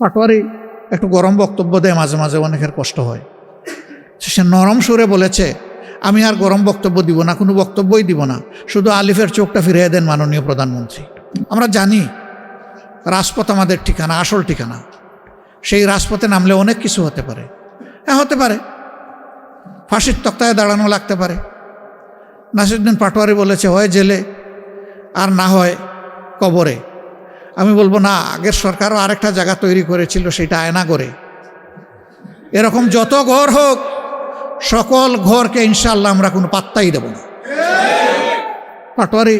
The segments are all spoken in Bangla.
পাটোয়ারি একটু গরম বক্তব্য দেয়, মাঝে মাঝে অনেকের কষ্ট হয়। সে নরম সুরে বলেছে, আমি আর গরম বক্তব্য দিব না, কোনো বক্তব্যই দিব না, শুধু আলিফের চোখটা ফিরিয়ে দেন মাননীয় প্রধানমন্ত্রী। আমরা জানি রাজপথ আমাদের ঠিকানা, আসল ঠিকানা। সেই রাজপথে নামলে অনেক কিছু হতে পারে। হ্যাঁ, হতে পারে, ফাঁসির তক্তায় দাঁড়ানো লাগতে পারে। নাসিরউদ্দিন পাটোয়ারি বলেছে, হয় জেলে আর না হয় কবরে। আমি বলবো না, আগের সরকারও আরেকটা জায়গা তৈরি করেছিল, সেটা আয়নাগরে। এরকম যত ঘর হোক, সকল ঘরকে ইনশাআল্লাহ আমরা কোনো পাত্তাই দেব না। পাটোয়ারি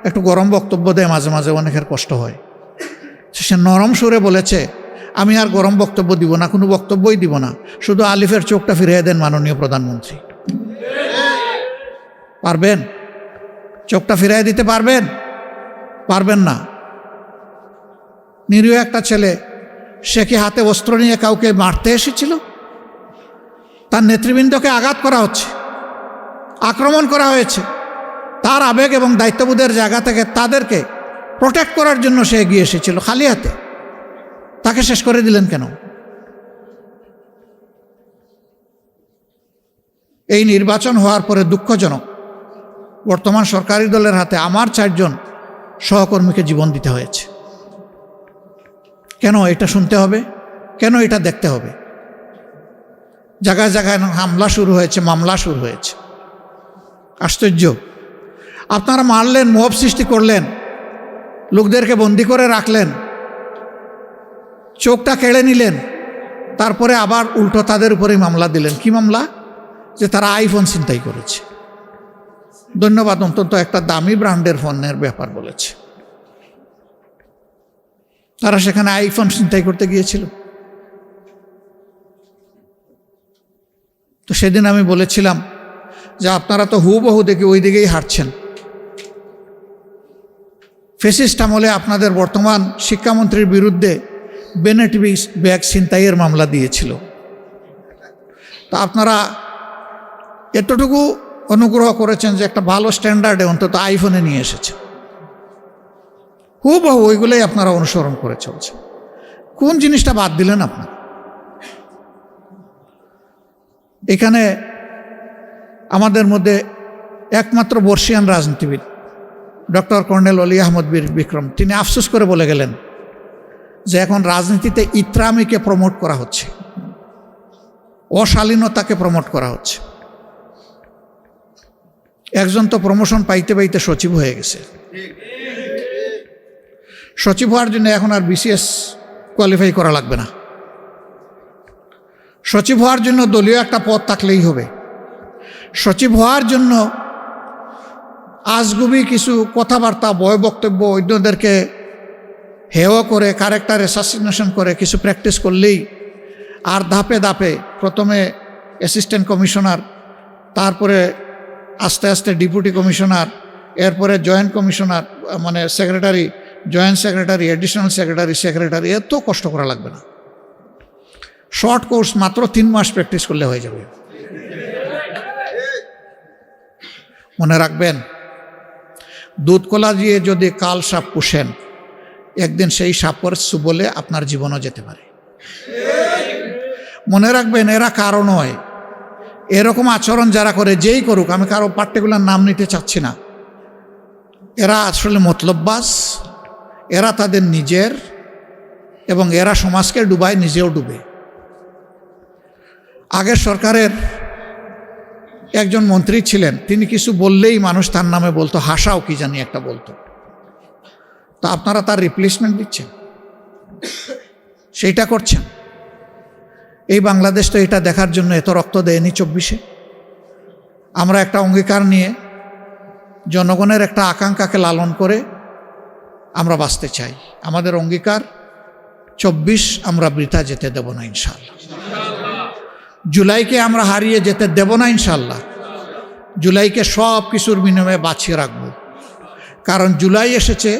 একটু গরম বক্তব্য দেয়, মাঝে মাঝে অনেকের কষ্ট হয়। সে নরম সুরে বলেছে, আমি আর গরম বক্তব্য দিব না, কোনো বক্তব্যই দিব না, শুধু আলিফের চোখটা ফিরিয়ে দেন মাননীয় প্রধানমন্ত্রী। পারবেন? চোখটা ফিরিয়ে দিতে পারবেন? পারবেন না। নিরীহ একটা ছেলে, সে কি হাতে অস্ত্র নিয়ে কাউকে মারতে এসেছিল? তার নেতৃবৃন্দকে আঘাত করা হচ্ছে, আক্রমণ করা হয়েছে। তার আবেগ এবং দায়িত্ববোধের জায়গা থেকে তাদেরকে প্রোটেক্ট করার জন্য সে এগিয়ে এসেছিল খালি হাতে। তাকে শেষ করে দিলেন কেন? এই নির্বাচন হওয়ার পরে দুঃখজনক, বর্তমান সরকারি দলের হাতে আমার 4 জন সহকর্মীকে জীবন দিতে হয়েছে। কেন এটা শুনতে হবে? কেন এটা দেখতে হবে? জায়গায় জায়গায় হামলা শুরু হয়েছে, মামলা শুরু হয়েছে। আশ্চর্য! আপনারা মারলেন, মব সৃষ্টি করলেন, লোকদেরকে বন্দি করে রাখলেন, চোখটা কেড়ে নিলেন, তারপরে আবার উল্টো তাদের উপরেই মামলা দিলেন। কি মামলা? যে তারা আইফোন ছিনতাই করেছে। ধন্যবাদ, অন্তত একটা দামি ব্র্যান্ডের ফোনের ব্যাপার বলেছে। তারা সেখানে আইফোন ছিনতাই করতে গিয়েছিল। তো সেদিন আমি বলেছিলাম যে আপনারা তো হুবহু দেখে ওই দিকেই হাঁটছেন। ফ্যাসিস্ট আমলে আপনাদের বর্তমান শিক্ষামন্ত্রীর বিরুদ্ধে বেনেট ব্যাগ ছিনতাইয়ের মামলা দিয়েছিল। তা আপনারা এতটুকু অনুগ্রহ করেছেন যে একটা ভালো স্ট্যান্ডার্ডে অন্তত আইফোনে নিয়ে এসেছে। হুবহু ওইগুলোই আপনারা অনুসরণ করে চলছে। কোন জিনিসটা বাদ দিলেন আপনারা? এখানে আমাদের মধ্যে একমাত্র বর্ষিয়ান রাজনীতিবিদ ডক্টর কর্নেল অলি আহমদ বীর বিক্রম, তিনি আফসোস করে বলে গেলেন যে এখন রাজনীতিতে ইত্রামিকে প্রমোট করা হচ্ছে, অশালীনতাকে প্রমোট করা হচ্ছে। একজন তো প্রমোশন পাইতে পাইতে সচিব হয়ে গেছে। সচিব হওয়ার জন্য এখন আর বিসিএস কোয়ালিফাই করা লাগবে না। সচিব হওয়ার জন্য দলীয় একটা পদ থাকলেই হবে। সচিব হওয়ার জন্য আজগুবি কিছু কথাবার্তা, বয় বক্তব্য, অন্যদেরকে হেয় করে, ক্যারেক্টার অ্যাসাসিনেশন করে কিছু প্র্যাকটিস করলেই আর ধাপে ধাপে প্রথমে অ্যাসিস্ট্যান্ট কমিশনার, তারপরে আস্তে আস্তে ডেপুটি কমিশনার, এরপরে জয়েন্ট কমিশনার, মানে secretary, joint secretary, additional secretary, secretary. এত কষ্ট করা লাগবে না। শর্ট কোর্স, মাত্র 3 মাস প্র্যাকটিস করলে হয়ে যাবে। মনে রাখবেন, দুধ কলা দিয়ে যদি কাল সাপ পুষেন, একদিন সেই সাপের সুবলে আপনার জীবনও যেতে পারে। মনে রাখবেন, এরা কারো নয়। এরকম আচরণ যারা করে, যেই করুক, আমি কারো পার্টিকুলার নাম নিতে চাচ্ছি না, এরা আসলে মতলববাজ। এরা তাদের নিজের, এবং এরা সমাজকে ডুবায়, নিজেও ডুবে। আগের সরকারের একজন মন্ত্রী ছিলেন, তিনি কিছু বললেই মানুষ তার নামে বলতো, হাসাও কি জানি একটা বলতো। তা আপনারা তার রিপ্লেসমেন্ট দিচ্ছেন, সেইটা করছেন। এই বাংলাদেশ তো এটা দেখার জন্য এত রক্ত দেয়নি 24-এ। আমরা একটা অঙ্গীকার নিয়ে, জনগণের একটা আকাঙ্ক্ষাকে লালন করে আমরা বাঁচতে চাই। আমাদের অঙ্গীকার 24 আমরা বৃথা যেতে দেব না ইনশাআল্লাহ। জুলাইকে আমরা হারিয়ে যেতে দেব না ইনশাআল্লাহ। জুলাইকে সব কিছুর বিনিময়ে বাঁচিয়ে রাখব। কারণ জুলাই এসেছে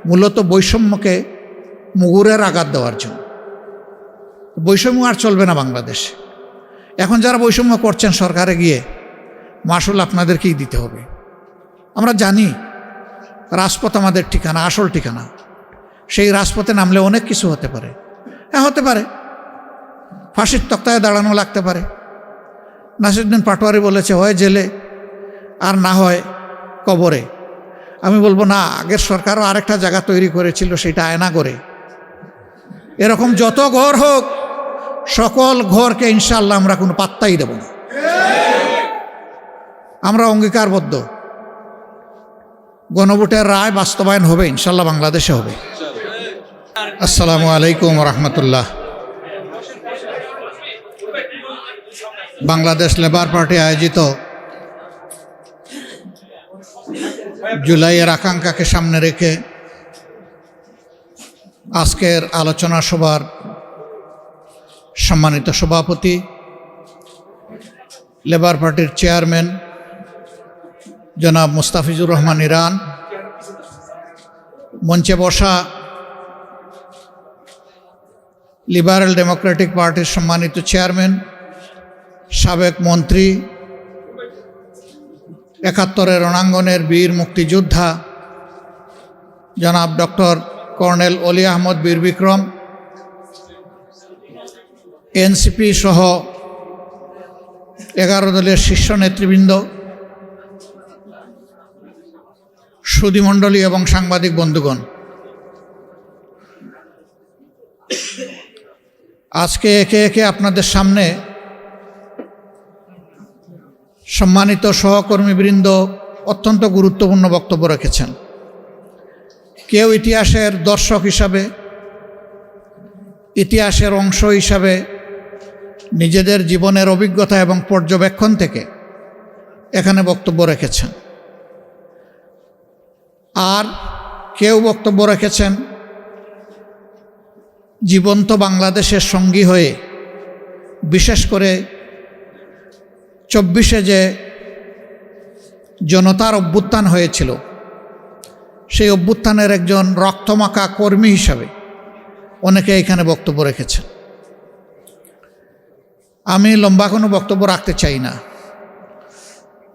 মূলত বৈষম্যকে মুগুরের আঘাত দেওয়ার জন্য। বৈষম্য আর চলবে না বাংলাদেশে। এখন যারা বৈষম্য করছেন সরকারে গিয়ে, মাসুল আপনাদেরকেই দিতে হবে। আমরা জানি রাজপথ আমাদের ঠিকানা, আসল ঠিকানা। সেই রাজপথে নামলে অনেক কিছু হতে পারে। হ্যাঁ, হতে পারে, ফাঁসির তক্তায় দাঁড়ানো লাগতে পারে। নাসিরুদ্দিন পাটোয়ারি বলেছে হয় জেলে আর না হয় কবরে। আমি বলবো না, আগের সরকারও আরেকটা জায়গা তৈরি করেছিল, সেটা আয়না করে। এরকম যত ঘর হোক, সকল ঘরকে ইনশাআল্লাহ আমরা কোনো পাত্তাই দেব না। আমরা অঙ্গীকারবদ্ধ, গণভোটের রায় বাস্তবায়ন হবে ইনশাআল্লাহ, বাংলাদেশে হবে। আসসালামু আলাইকুম রহমতুল্লাহ। বাংলাদেশ লেবার পার্টি আয়োজিত জুলাইয়ের আকাঙ্ক্ষাকে সামনে রেখে আজকের আলোচনা সভার সম্মানিত সভাপতি, লেবার পার্টির চেয়ারম্যান জনাব মুস্তাফিজুর রহমান ইরান, মঞ্চে বসা লিবারেল ডেমোক্রেটিক পার্টির সম্মানিত চেয়ারম্যান, সাবেক মন্ত্রী, ৭১-এর রণাঙ্গনের বীর মুক্তিযোদ্ধা জনাব ডক্টর কর্নেল অলি আহমদ বীর বিক্রম, এনসিপি সহ 11 দলের শীর্ষ নেতৃবৃন্দ, সুধীমণ্ডলী এবং সাংবাদিক বন্ধুগণ, আজকে একে একে আপনাদের সামনে সম্মানিত সহকর্মীবৃন্দ অত্যন্ত গুরুত্বপূর্ণ বক্তব্য রেখেছেন। কেউ ইতিহাসের দর্শক হিসাবে, ইতিহাসের অংশ হিসাবে নিজেদের জীবনের অভিজ্ঞতা এবং পর্যবেক্ষণ থেকে এখানে বক্তব্য রেখেছেন, আর কেউ বক্তব্য রেখেছেন জীবন্ত বাংলাদেশের সঙ্গী হয়ে, বিশেষ করে 24-এ যে জনতার অভ্যুত্থান হয়েছিল, সেই অভ্যুত্থানের একজন রক্তমাখা কর্মী হিসাবে অনেকে এখানে বক্তব্য রেখেছেন। আমি লম্বা কোনো বক্তব্য রাখতে চাই না,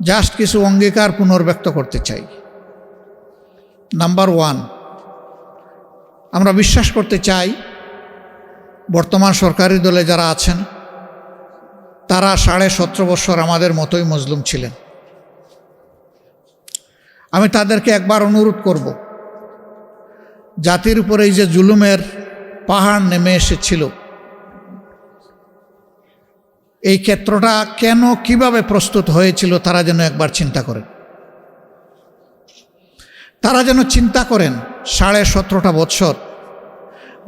জাস্ট কিছু অঙ্গীকার পুনর্ব্যক্ত করতে চাই। নাম্বার 1, আমরা বিশ্বাস করতে চাই বর্তমান সরকারি দলে যারা আছেন তারা 17.5 বছর আমাদের মতোই মজলুম ছিলেন। আমি তাদেরকে একবার অনুরোধ করব, জাতির উপরে এই যে জুলুমের পাহাড় নেমে এসেছিল, এই ক্ষেত্রটা কেন কিভাবে প্রস্তুত হয়েছিল তারা যেন একবার চিন্তা করেন। তারা যেন চিন্তা করেন 17.5 বছর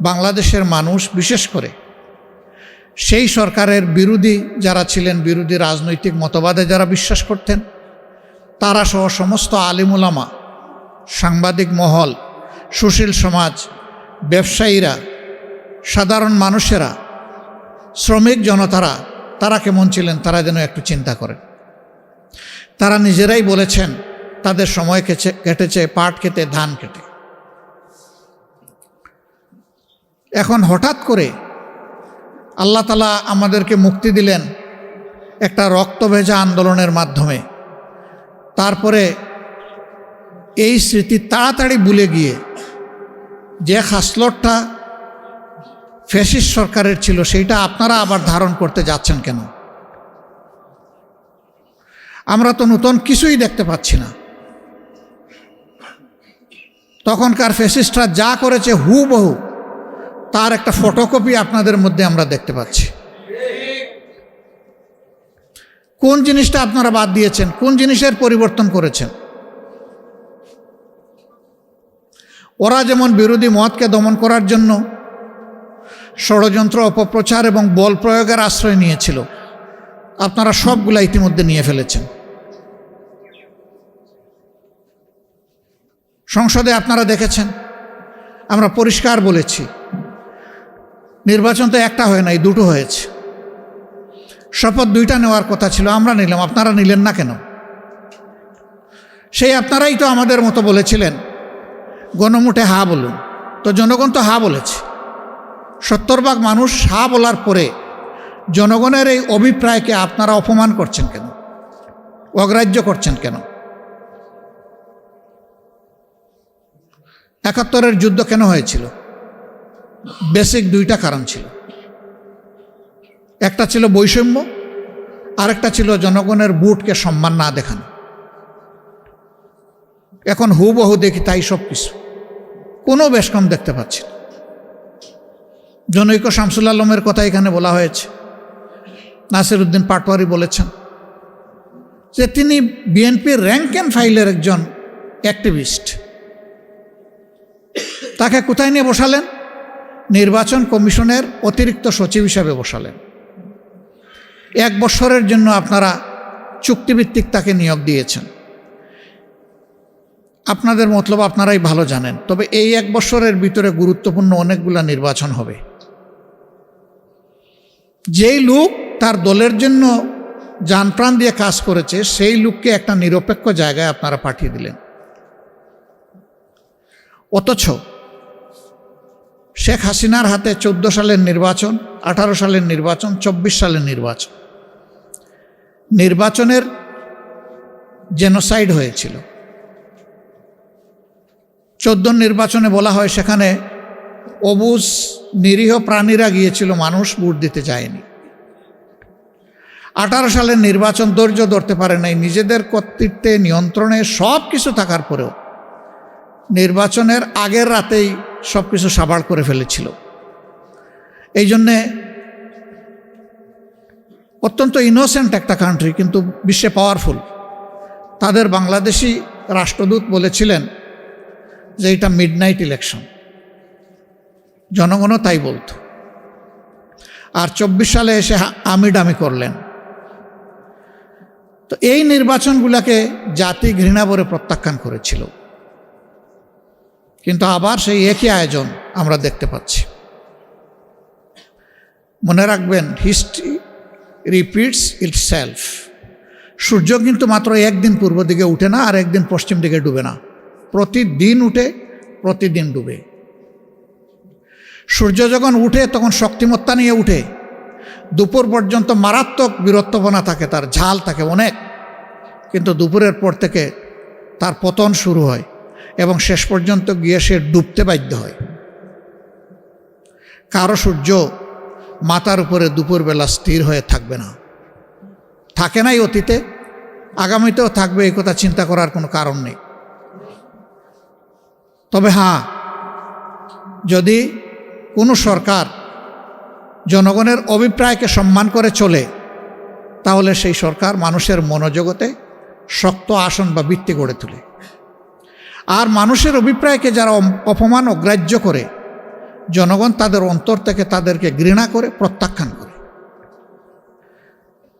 বাংলাদেশের মানুষ, বিশেষ করে সেই সরকারের বিরোধী যারা ছিলেন, বিরোধী রাজনৈতিক মতবাদে যারা বিশ্বাস করতেন, তারা সহ সমস্ত আলিম উলামা, সাংবাদিক মহল, সুশীল সমাজ, ব্যবসায়ীরা, সাধারণ মানুষেরা, শ্রমিক জনতারা, তারা কেমন ছিলেন তারা যেন একটু চিন্তা করেন। তারা নিজেরাই বলেছেন তাদের সময় কেটেছে পাট খেতে, ধান খেতে। এখন হঠাৎ করে আল্লাহ তাআলা আমাদেরকে মুক্তি দিলেন একটা রক্তভেজা আন্দোলনের মাধ্যমে। তারপরে এই স্মৃতি তাড়াতাড়ি ভুলে গিয়ে যে খাসলতটা ফ্যাসিস্ট সরকারের ছিল সেইটা আপনারা আবার ধারণ করতে যাচ্ছেন কেন? আমরা তো নতুন কিছুই দেখতে পাচ্ছি না। তখনকার ফ্যাসিস্টরা যা করেছে হুবহু তার একটা ফটোকপি আপনাদের মধ্যে আমরা দেখতে পাচ্ছি। কোন জিনিসটা আপনারা বাদ দিয়েছেন? কোন জিনিসের পরিবর্তন করেছেন? ওরা যেমন বিরোধী মতকে দমন করার জন্য ষড়যন্ত্র, অপপ্রচার এবং বল প্রয়োগের আশ্রয় নিয়েছিল, আপনারা সবগুলা ইতিমধ্যে নিয়ে ফেলেছেন। সংসদে আপনারা দেখেছেন, আমরা পরিষ্কার বলেছি, নির্বাচন তো একটা হয় নাই, দুটো হয়েছে। শপথ 2টা নেওয়ার কথা ছিল, আমরা নিলাম, আপনারা নিলেন না কেন? সেই আপনারাই তো আমাদের মতো বলেছিলেন গণমুঠে হা বলুন, তো জনগণ তো হা বলেছে। 70 ভাগ মানুষ হা বলার পরে জনগণের এই অভিপ্রায়কে আপনারা অপমান করছেন কেন? অগ্রাহ্য করছেন কেন? 71-এর যুদ্ধ কেন হয়েছিল? বেসিক দুইটা কারণ ছিল। একটা ছিল বৈষম্য, আরেকটা ছিল জনগণের ভোটকে সম্মান না দেখানো। এখন হুবহু দেখি তাই সব কিছু, কোনো বেশ কম দেখতে পাচ্ছি না। জনৈক শামসুল আলমের কথা এখানে বলা হয়েছে, নাসির উদ্দিন পাটোয়ারি বলেছেন যে তিনি বিএনপির র্যাঙ্ক অ্যান্ড ফাইলের একজন অ্যাক্টিভিস্ট। তাকে কোথায় নিয়ে বসালেন? নির্বাচন কমিশনের অতিরিক্ত সচিব হিসাবে বসালেন। 1 বছরের জন্য আপনারা চুক্তিভিত্তিক তাকে নিয়োগ দিয়েছেন। আপনাদের মতলব আপনারাই ভালো জানেন। তবে এই 1 বছরের ভিতরে গুরুত্বপূর্ণ অনেকগুলা নির্বাচন হবে। যেই লোক তার দলের জন্য জানপ্রাণ দিয়ে কাজ করেছে, সেই লোককে একটা নিরপেক্ষ জায়গায় আপনারা পাঠিয়ে দিলেন। অথচ শেখ হাসিনার হাতে 14 সালের নির্বাচন, 18 সালের নির্বাচন, 24 সালের নির্বাচন, নির্বাচনের জেনোসাইড হয়েছিল। 14 নির্বাচনে বলা হয় সেখানে অবুঝ নিরীহ প্রাণীরা গিয়েছিল, মানুষ ভোট দিতে যায়নি। 18 সালের নির্বাচন ধৈর্য ধরতে পারে নাই, নিজেদের কর্তৃত্বে নিয়ন্ত্রণে সব কিছু থাকার পরেও নির্বাচনের আগের রাতেই সব কিছু সাবাড় করে ফেলেছিল। এই জন্যে অত্যন্ত ইনোসেন্ট একটা কান্ট্রি, কিন্তু বিশ্বে পাওয়ারফুল। তাদের বাংলাদেশি রাষ্ট্রদূত বলেছিলেন যে এটা মিডনাইট ইলেকশন, জনগণও তাই বলতো। আর 24 সালে এসে আমিডামি করলেন। তো এই নির্বাচনগুলোকে জাতি ঘৃণা ভরে প্রত্যাখ্যান করেছিল, কিন্তু আবার সেই একই আয়োজন আমরা দেখতে পাচ্ছি। মনে রাখবেন, হিস্ট্রি রিপিটস ইটসেলফ। সূর্য কিন্তু মাত্র একদিন পূর্ব দিকে উঠে না, আর একদিন পশ্চিম দিকে ডুবে না, প্রতিদিন উঠে, প্রতিদিন ডুবে। সূর্য যখন উঠে তখন শক্তিমত্তা নিয়ে উঠে, দুপুর পর্যন্ত মারাত্মক বীরত্বপনা থাকে, তার ঝাল থাকে অনেক, কিন্তু দুপুরের পর থেকে তার পতন শুরু হয় এবং শেষ পর্যন্ত গিয়ে সে ডুবতে বাধ্য হয়। কারো সূর্য মাথার উপরে দুপুরবেলা স্থির হয়ে থাকবে না, থাকে নাই অতীতে, আগামীতেও থাকবে, এই কথা চিন্তা করার কোনো কারণ নেই। তবে হ্যাঁ, যদি কোনো সরকার জনগণের অভিপ্রায়কে সম্মান করে চলে, তাহলে সেই সরকার মানুষের মনোজগতে শক্ত আসন বা ভিত্তি গড়ে তোলে। আর মানুষের অভিপ্রায়কে যারা অপমান অগ্রাহ্য করে, জনগণ তাদের অন্তর থেকে তাদেরকে ঘৃণা করে, প্রত্যাখ্যান করে।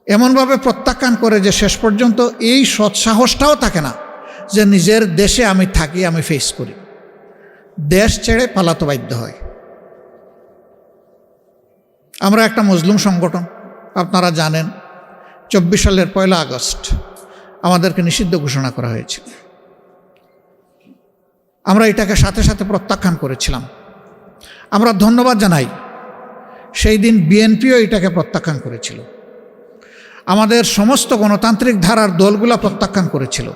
এমনভাবে প্রত্যাখ্যান করে যে শেষ পর্যন্ত এই সৎসাহসটাও থাকে না যে নিজের দেশে আমি থাকি, আমি ফেস করি, দেশ ছেড়ে পালাতে বাধ্য হয়। আমরা একটা মুসলিম সংগঠন, আপনারা জানেন 24 সালের 1 আগস্ট আমাদেরকে নিষিদ্ধ ঘোষণা করা হয়েছিল। আমরা এটাকে সাথে সাথে প্রত্যাখ্যান করেছিলাম। আমরা ধন্যবাদ জানাই, সেই দিন বিএনপিও এটাকে প্রত্যাখ্যান করেছিল, আমাদের সমস্ত গণতান্ত্রিক ধারার দলগুলো প্রত্যাখ্যান করেছিল,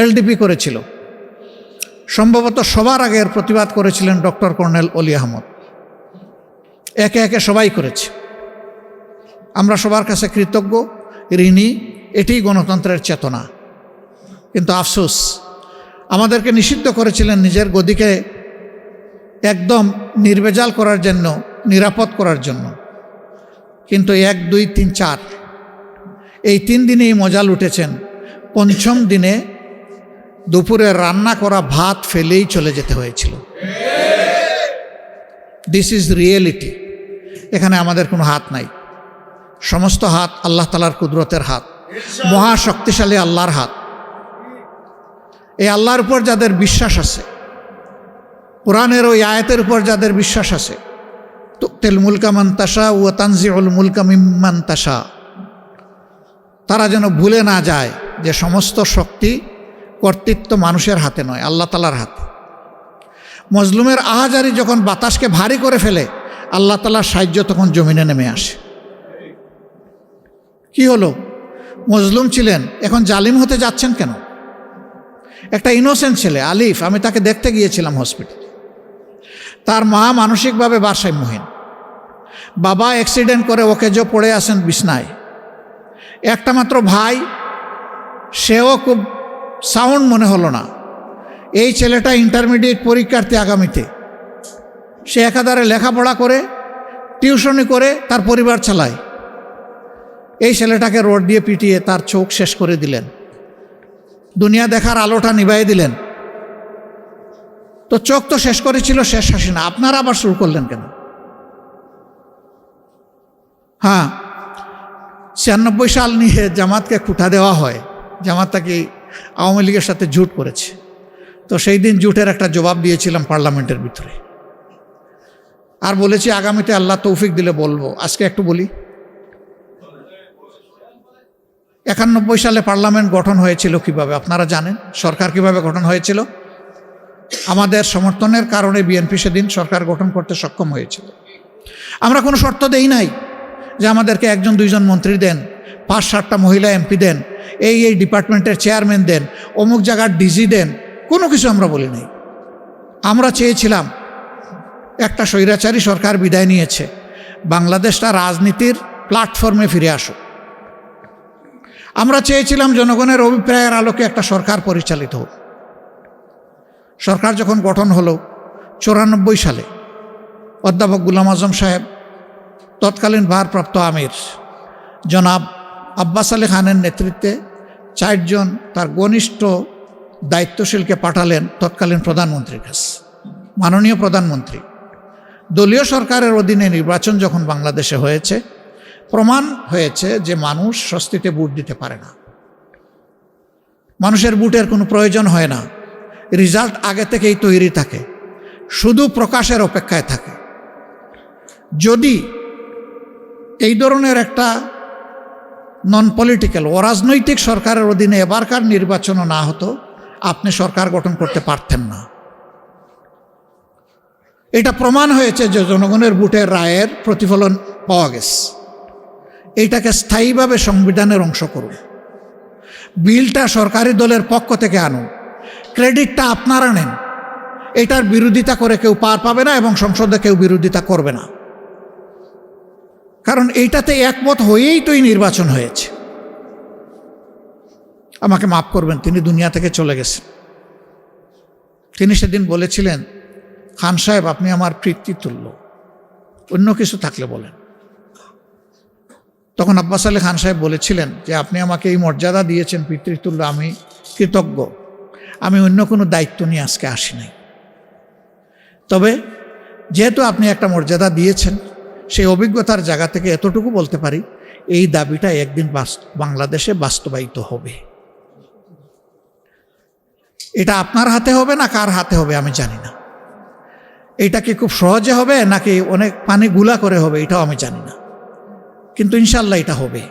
এলডিপি করেছিল। সম্ভবত সবার আগে এর প্রতিবাদ করেছিলেন ডক্টর কর্নেল অলি আহমদ। একে একে সবাই করেছে। আমরা সবার কাছে কৃতজ্ঞ, ঋণী, এটিই গণতন্ত্রের চেতনা। কিন্তু আফসোস, আমাদেরকে নিষিদ্ধ করেছিলেন নিজের গদিকে একদম নির্ভেজাল করার জন্য, নিরাপদ করার জন্য। কিন্তু 1, 2, 3, 4 এই 3 দিনেই মজা লুটেছেন। 5ম দিনে দুপুরে রান্না করা ভাত ফেলেই চলে যেতে হয়েছিল। This is reality. এখানে আমাদের কোনো হাত নাই, সমস্ত হাত আল্লাহ তাআলার কুদরতের হাত, মহাশক্তিশালী আল্লাহর হাত। এই আল্লাহর উপর যাদের বিশ্বাস আছে, কোরআনের ওই আয়াতের উপর যাদের বিশ্বাস আছে, তুতিল মুলকা মান তাশা ওয়া তানজিউল মুলকা মিম্মান তাশা, তারা যেন ভুলে না যায় যে সমস্ত শক্তি, কর্তৃত্ব মানুষের হাতে নয়, আল্লাহ তাআলার হাতে। মজলুমের আহাজারি যখন বাতাসকে ভারী করে ফেলে, আল্লাহ তাআলার সাহায্য তখন জমিনে নেমে আসে। কি হলো? মজলুম ছিলেন, এখন জালিম হতে যাচ্ছেন কেন? একটা ইনোসেন্ট ছেলে আলিফ, আমি তাকে দেখতে গিয়েছিলাম হসপিটালে। তার মা মানসিকভাবে ভারসাম্যহীন, বাবা অ্যাক্সিডেন্ট করে ওকে যে পড়ে আসেন বিছনায়, একটা মাত্র ভাই, সেও খুব সাউন্ড মনে হলো না। এই ছেলেটা ইন্টারমিডিয়েট পরীক্ষার্থী আগামীতে, সে একাধারে লেখাপড়া করে, টিউশনি করে তার পরিবার চালায়। এই ছেলেটাকে রড দিয়ে পিটিয়ে তার চোখ শেষ করে দিলেন, দুনিয়া দেখার আলোটা নিভাই দিলেন। তো চোখ তো শেষ করেছিল, শেষ হাসিনা, আপনারা আবার শুরু করলেন কেন? হ্যাঁ, 96 সাল নিয়ে জামাতকে খুঁটা দেওয়া হয়, জামাত তাকে আওয়ামী লীগের সাথে জোট করেছে। তো সেই দিন জোটের একটা জবাব দিয়েছিলাম পার্লামেন্টের ভিতরে, আর বলেছি আগামীতে আল্লাহ তৌফিক দিলে বলবো। আজকে একটু বলি। 91 সালে পার্লামেন্ট গঠন হয়েছিল কিভাবে আপনারা জানেন? সরকার কিভাবে গঠন হয়েছিল? আমাদের সমর্থনের কারণে বিএনপি সেদিন সরকার গঠন করতে সক্ষম হয়েছিল। আমরা কোনো শর্ত দেই নাই যে আমাদেরকে 1-2 মন্ত্রী দেন, 5-7টা মহিলা এমপি দেন, এই ডিপার্টমেন্টের চেয়ারম্যান দেন, অমুক জায়গার ডিজি দেন, কোনো কিছু আমরা বলি নাই। আমরা চেয়েছিলাম একটা স্বৈরাচারী সরকার বিদায় নিয়েছে, বাংলাদেশটা রাজনীতির প্ল্যাটফর্মে ফিরে আসুক। আমরা চেয়েছিলাম জনগণের অভিপ্রায়ের আলোকে একটা সরকার পরিচালিত হোক। সরকার যখন গঠন হলো 94 সালে, অধ্যাপক গোলাম আজম সাহেব তৎকালীন ভারপ্রাপ্ত আমির জনাব আব্বাস আলী খানের নেতৃত্বে 4 জন তার ঘনিষ্ঠ দায়িত্বশীলকে পাঠালেন তৎকালীন প্রধানমন্ত্রীর কাছে। মাননীয় প্রধানমন্ত্রী, দলীয় সরকারের অধীনে নির্বাচন যখন বাংলাদেশে হয়েছে, প্রমাণ হয়েছে যে মানুষ স্বস্তিতে ভোট দিতে পারে না, মানুষের ভোটের কোনো প্রয়োজন হয় না, রেজাল্ট আগে থেকেই তৈরি থাকে, শুধু প্রকাশের অপেক্ষায় থাকে। যদি এই ধরনের একটা নন পলিটিক্যাল অরাজনৈতিক সরকারের অধীনে এবারকার নির্বাচনও না হতো, আপনি সরকার গঠন করতে পারতেন না। এটা প্রমাণ হয়েছে যে জনগণের ভোটের রায়ের প্রতিফলন পাওয়া গেছে। এইটাকে স্থায়ীভাবে সংবিধানের অংশ করুন, বিলটা সরকারি দলের পক্ষ থেকে আনুন, ক্রেডিটটা আপনারা নেন, এটার বিরোধিতা করে কেউ পার পাবে না এবং সংসদে কেউ বিরোধিতা করবে না। কারণ এইটাতে একমত হয়েই তো এই নির্বাচন হয়েছে। আমাকে মাফ করবেন, তিনি দুনিয়া থেকে চলে গেছেন। তিনি সেদিন বলেছিলেন, খান সাহেব আপনি আমার পিতৃতুল্য, অন্য কিছু থাকলে বলেন। তখন আব্বাস আলী খান সাহেব বলেছিলেন যে আপনি আমাকে এই মর্যাদা দিয়েছেন পিতৃতুল্য, আমি কৃতজ্ঞ, আমি অন্য কোনো দায়িত্ব নিয়ে আজকে আসি নাই। তবে যেহেতু আপনি একটা মর্যাদা দিয়েছেন, সেই অভিজ্ঞতার জায়গা থেকে এতটুকু বলতে পারি, এই দাবিটা একদিন বাংলাদেশে বাস্তবায়িত হবে। এটা আপনার হাতে হবে না কার হাতে হবে আমি জানি না। এটা কি খুব সহজে হবে নাকি অনেক পানি গুলা করে হবে এটাও আমি জানি না, কিন্তু ইনশাল্লাহ এটা হবে।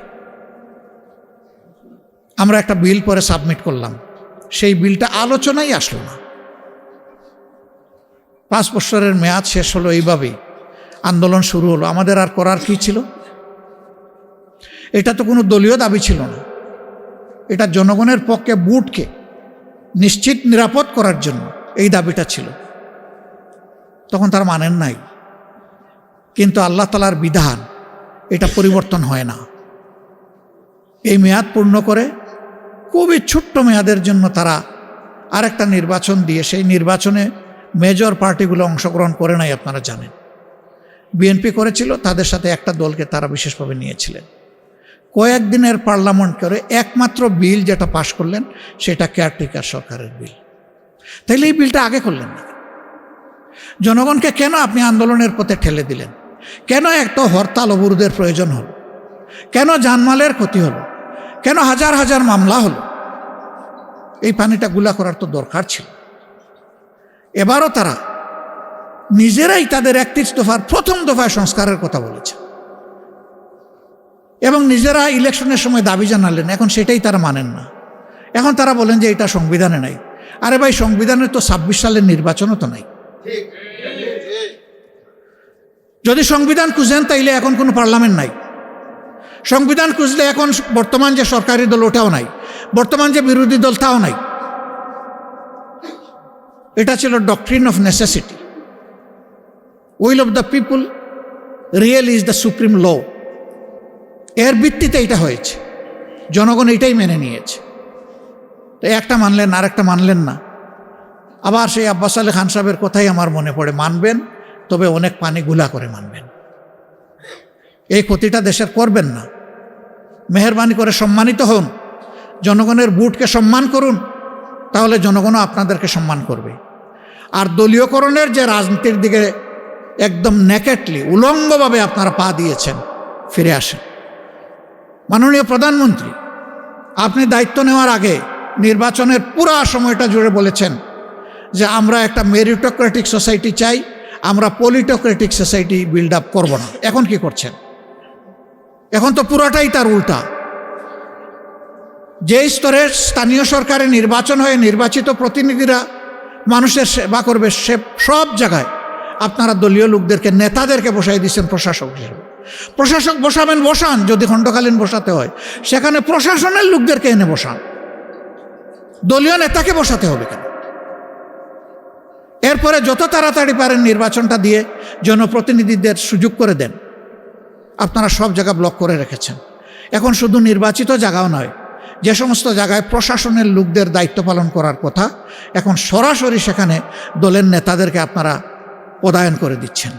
আমরা একটা বিল পরে সাবমিট করলাম, সেই বিলটা আলোচনাই আসলো না। 5 বছরের মেয়াদ শেষ হলো, এইভাবেই আন্দোলন শুরু হলো। আমাদের আর করার কি ছিল? এটা তো কোনো দলীয় দাবি ছিল না, এটা জনগণের পক্ষে ভোটকে নিশ্চিত নিরাপদ করার জন্য এই দাবিটা ছিল। তখন তারা মানেন নাই, কিন্তু আল্লাহ তাআলার বিধান, এটা পরিবর্তন হয় না। এই মেয়াদ পূর্ণ করে খুবই ছোট্ট মেয়াদের জন্য তারা আরেকটা নির্বাচন দিয়ে, সেই নির্বাচনে মেজর পার্টিগুলো অংশগ্রহণ করে নাই। আপনারা জানেন বিএনপি করেছিল, তাদের সাথে একটা দলকে তারা বিশেষভাবে নিয়েছিলেন। কয়েকদিনের পার্লামেন্ট করে একমাত্র বিল যেটা পাশ করলেন সেটা কেয়ারটেকার সরকারের বিল। তাইলে এই বিলটা আগে করলেন না? জনগণকে কেন আপনি আন্দোলনের পথে ঠেলে দিলেন? কেন একটা হরতাল অবরোধের প্রয়োজন হলো? কেন জানমালের ক্ষতি হলো? কেন হাজার হাজার মামলা হলো? এই পানিটা গুলা করার তো দরকার ছিল। এবারও তারা নিজেরাই তাদের 31 দফার প্রথম দফায় সংস্কারের কথা বলেছে এবং নিজেরা ইলেকশনের সময় দাবি জানালেন, এখন সেটাই তারা মানেন না। এখন তারা বলেন যে এটা সংবিধানে নাই। আরে ভাই, সংবিধানে তো 26 সালের নির্বাচনও তো নাই। যদি সংবিধান খুঁজেন তাইলে এখন কোনো পার্লামেন্ট নাই। সংবিধান খুঁজলে এখন বর্তমান যে সরকারি দল ওটাও নাই, বর্তমান যে বিরোধী দল তাও নাই। এটা ছিল doctrine of necessity. Will of the people real is the supreme law. এর ভিত্তিতে এটা হয়েছে, জনগণ এটাই মেনে নিয়েছে। তো একটা মানলেন, আরেকটা মানলেন না। আবার সেই আব্বাস আলী খান সাহেবের কথাই আমার মনে পড়ে, মানবেন তবে অনেক পানি গুলা করে মানবেন, এই ক্ষতিটা দেশের করবেন না। মেহরবানি করে সম্মানিত হন, জনগণের ভোটকে সম্মান করুন, তাহলে জনগণও আপনাদেরকে সম্মান করবে। আর দলীয়করণের যে রাজনীতির দিকে একদম নেকেটলি উলঙ্গভাবে আপনারা পা দিয়েছেন, ফিরে আসেন। মাননীয় প্রধানমন্ত্রী, আপনি দায়িত্ব নেওয়ার আগে নির্বাচনের পুরো সময়টা জুড়ে বলেছেন যে আমরা একটা মেরিটোক্রেটিক সোসাইটি চাই, আমরা পলিটোক্রেটিক সোসাইটি বিল্ড আপ করব না। এখন কি করছেন? এখন তো পুরাটাই তার উল্টা। যে স্তরের স্থানীয় সরকারে নির্বাচন হয়ে নির্বাচিত প্রতিনিধিরা মানুষের সেবা করবে, সে সব জায়গায় আপনারা দলীয় লোকদেরকে, নেতাদেরকে বসাই দিচ্ছেন প্রশাসক হিসেবে। প্রশাসক বসাবেন, বসান, যদি খণ্ডকালীন বসাতে হয় সেখানে প্রশাসনের লোকদেরকে এনে বসান, দলীয় নেতাকে বসাতে হবে কেন? এরপরে যত তাড়াতাড়ি পারেন নির্বাচনটা দিয়ে জনপ্রতিনিধিদের সুযোগ করে দেন। আপনারা সব জায়গা ব্লক করে রেখেছেন। এখন শুধু নির্বাচিত জায়গাও নয়, যে সমস্ত জায়গায় প্রশাসনের লোকদের দায়িত্ব পালন করার কথা, এখন সরাসরি সেখানে দলের নেতাদেরকে আপনারা পদায়ন করে দিচ্ছেন।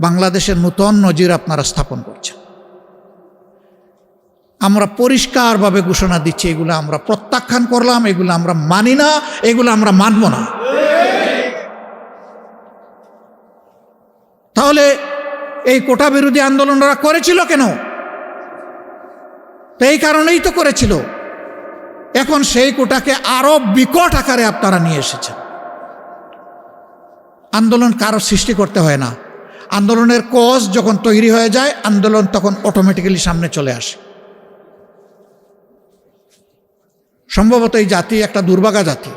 বাংলাদেশের নূতন নজির আপনারা স্থাপন করছেন। আমরা পরিষ্কারভাবে ঘোষণা দিচ্ছি, এগুলো আমরা প্রত্যাখ্যান করলাম, এগুলো আমরা মানি না, এগুলো আমরা মানব না। তাহলে এই কোটা বিরোধী আন্দোলন ওরা করেছিল কেন? তো এই কারণেই তো করেছিল। এখন সেই কোটাকে আরো বিকট আকারে আপনারা নিয়ে এসেছেন। আন্দোলন কারো সৃষ্টি করতে হয় না, আন্দোলনের কজ যখন তৈরি হয়ে যায় আন্দোলন তখন অটোমেটিক্যালি সামনে চলে আসে। সম্ভবত এই জাতি একটা দুর্ভাগা জাতি,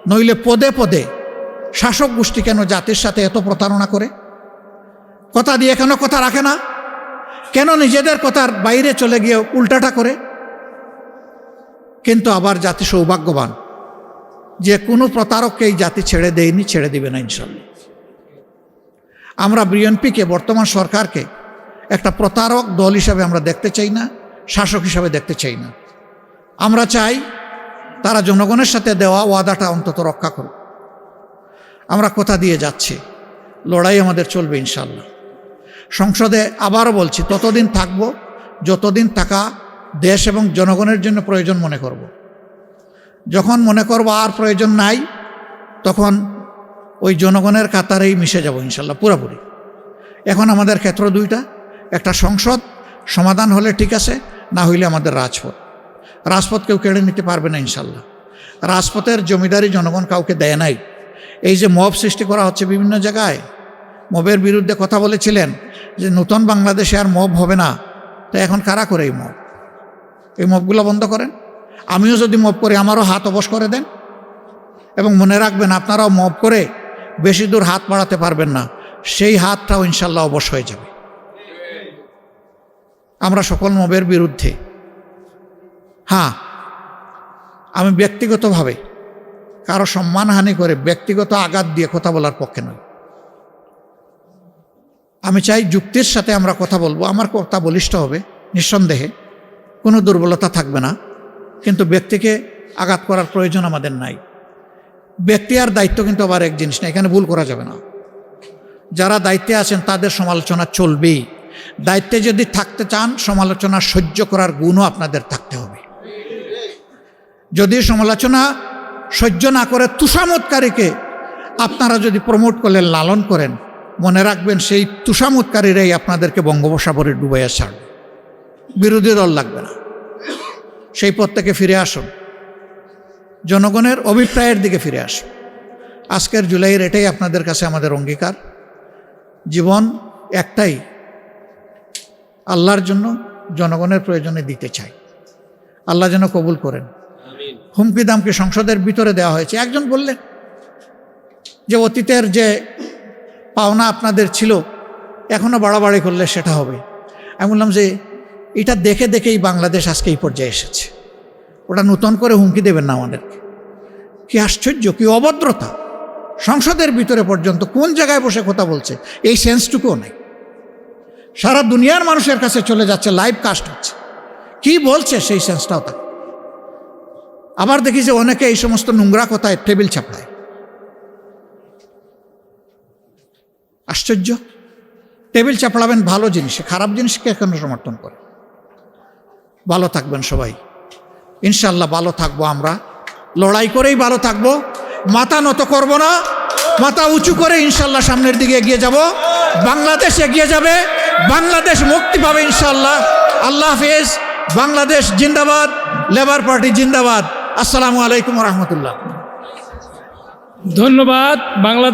নইলে পদে পদে শাসক গোষ্ঠী কেন জাতির সাথে এত প্রতারণা করে? কথা দিয়ে কেন কথা রাখে না? কেন নিজেদের কথার বাইরে চলে গিয়ে উল্টাটা করে? কিন্তু আবার জাতি সৌভাগ্যবান যে কোনো প্রতারককে এই জাতি ছেড়ে দেয়নি, ছেড়ে দিবে না ইনশাল্লাহ। আমরা বিএনপিকে, বর্তমান সরকারকে একটা প্রতারক দল হিসাবে আমরা দেখতে চাই না, শাসক হিসাবে দেখতে চাই না। আমরা চাই তারা জনগণের সাথে দেওয়া ওয়াদাটা অন্তত রক্ষা করুক। আমরা কথা দিয়ে যাচ্ছি, লড়াই আমাদের চলবে ইনশাল্লাহ। সংসদে আবারও বলছি, ততদিন থাকব যতদিন থাকা দেশ এবং জনগণের জন্য প্রয়োজন মনে করব। যখন মনে করব আর প্রয়োজন নাই, তখন ওই জনগণের কাতারেই মিশে যাব ইনশাল্লাহ পুরোপুরি। এখন আমাদের ক্ষেত্র দুইটা, একটা সংসদ সমাধান হলে ঠিক আছে, না হইলে আমাদের রাজপথ। রাজপথ কেউ কেড়ে নিতে পারবে না ইনশাল্লাহ। রাজপথের জমিদারি জনগণ কাউকে দেয় নাই। এই যে মব সৃষ্টি করা হচ্ছে বিভিন্ন জায়গায়, মবের বিরুদ্ধে কথা বলেছিলেন যে নতুন বাংলাদেশে আর মব হবে না, তো এখন কারা করে এই মব? এই মবগুলো বন্ধ করেন। আমিও যদি মব করি আমারও হাত অবশ করে দেন, এবং মনে রাখবেন আপনারাও মব করে বেশি দূর হাত বাড়াতে পারবেন না, সেই হাতটাও ইনশাল্লাহ অবশ হয়ে যাবে। আমরা সকল মবের বিরুদ্ধে। হ্যাঁ, আমি ব্যক্তিগতভাবে কারো সম্মানহানি করে ব্যক্তিগত আঘাত দিয়ে কথা বলার পক্ষে নয়। আমি চাই যুক্তির সাথে আমরা কথা বলবো, আমার কথা বলিষ্ঠ হবে নিঃসন্দেহে, কোনো দুর্বলতা থাকবে না, কিন্তু ব্যক্তিকে আঘাত করার প্রয়োজন আমাদের নাই। ব্যক্তি আর দায়িত্ব কিন্তু আবার এক জিনিস না, এখানে ভুল করা যাবে না। যারা দায়িত্বে আছেন তাদের সমালোচনা চলবেই। দায়িত্বে যদি থাকতে চান, সমালোচনা সহ্য করার গুণও আপনাদের থাকতে হবে। যদি সমালোচনা সহ্য না করে তুষামতকারীকে আপনারা যদি প্রমোট করলেন, লালন করেন, মনে রাখবেন সেই তুষামতকারীরাই আপনাদেরকে বঙ্গোপসাগরে ডুবাইয়া ছাড়বে। বিরোধী দল লাগবে না। সেই পথ থেকে ফিরে আসুন, জনগণের অভিপ্রায়ের দিকে ফিরে আসুন। আজকের জুলাইয়ের এটাই আপনাদের কাছে আমাদের অঙ্গীকার। জীবন একটাই, আল্লাহর জন্য, জনগণের প্রয়োজনে দিতে চাই। আল্লাহ যেন কবুল করেন। হুমকি দামকি সংসদের ভিতরে দেওয়া হয়েছে। একজন বললেন যে অতীতের যে পাওনা আপনাদের ছিল এখনও বাড়াবাড়ি করলে সেটা হবে। আমি বললাম যে এটা দেখে দেখেই বাংলাদেশ আজকে এই পর্যায়ে এসেছে, ওটা নতুন করে হুমকি দেবেন না আমাদেরকে। কি আশ্চর্য, কি অভদ্রতা! সংসদের ভিতরে পর্যন্ত কোন জায়গায় বসে কথা বলছে এই সেন্সটুকুও নেই। সারা দুনিয়ার মানুষের কাছে চলে যাচ্ছে, লাইভ কাস্ট হচ্ছে, কি বলছে সেই সেন্সটাও থাকে। আবার দেখি যে অনেকে এই সমস্ত নোংরা কথায় টেবিল চাপড়ায়। আশ্চর্য, টেবিল চাপড়াবেন ভালো জিনিসে, খারাপ জিনিসকে এখন সমর্থন করে। ভালো থাকবেন সবাই, ইনশাল্লাহ ভালো থাকবো, আমরা লড়াই করেই ভালো থাকবো, মাথা নত করব না, মাথা উঁচু করে ইনশাল্লাহ সামনের দিকে এগিয়ে যাব। বাংলাদেশ এগিয়ে যাবে, বাংলাদেশ মুক্তি পাবে ইনশাল্লাহ। আল্লাহ হাফেজ, বাংলাদেশ জিন্দাবাদ, লেবার পার্টি জিন্দাবাদ। আসসালামু আলাইকুম রহমতুল্লাহ। ধন্যবাদ। বাংলাদেশ